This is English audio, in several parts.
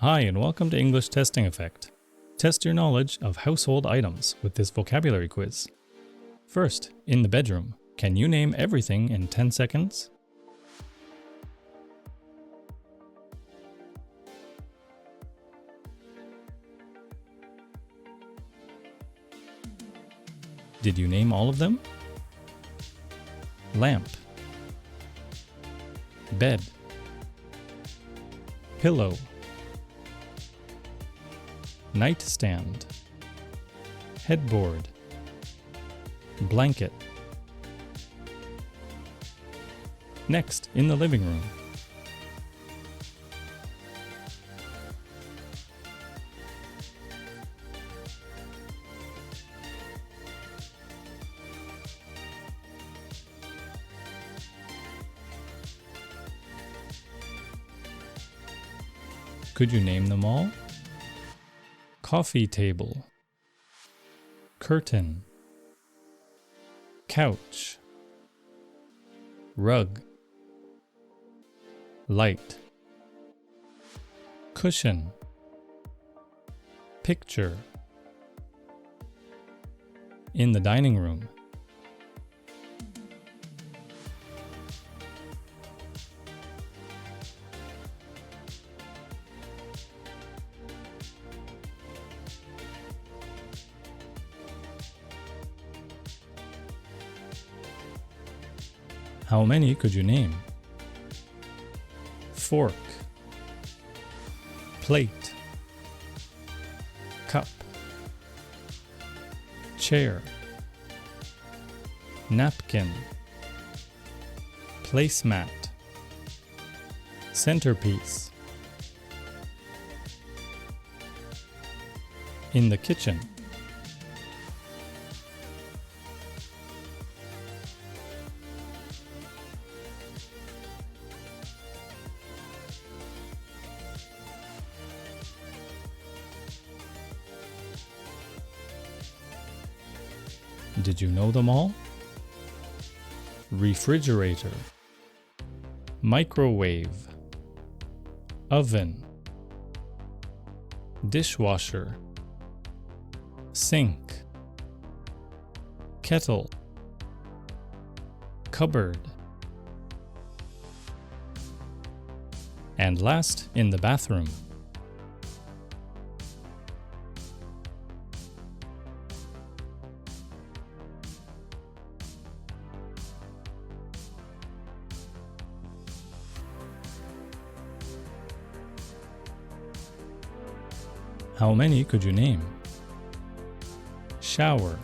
Hi, and welcome to English Testing Effect. Test your knowledge of household items with this vocabulary quiz. First, in the bedroom, can you name everything in 10 seconds? Did you name all of them? Lamp, bed, pillow, nightstand, headboard, blanket. Next, in the living room. Could you name them all? Coffee table, curtain, couch, rug, light, cushion, picture. In the dining room. How many could you name? Fork, plate, cup, chair, napkin, placemat, centerpiece. In the kitchen. Did you know them all? Refrigerator, microwave, oven, dishwasher, sink, kettle, cupboard. And last, in the bathroom. How many could you name? Shower,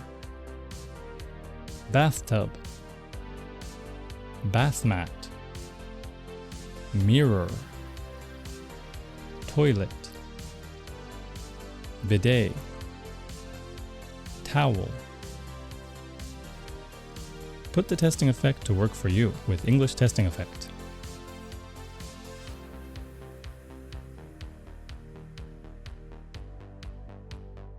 bathtub, bath mat, mirror, toilet, bidet, towel. Put the testing effect to work for you with English Testing Effect.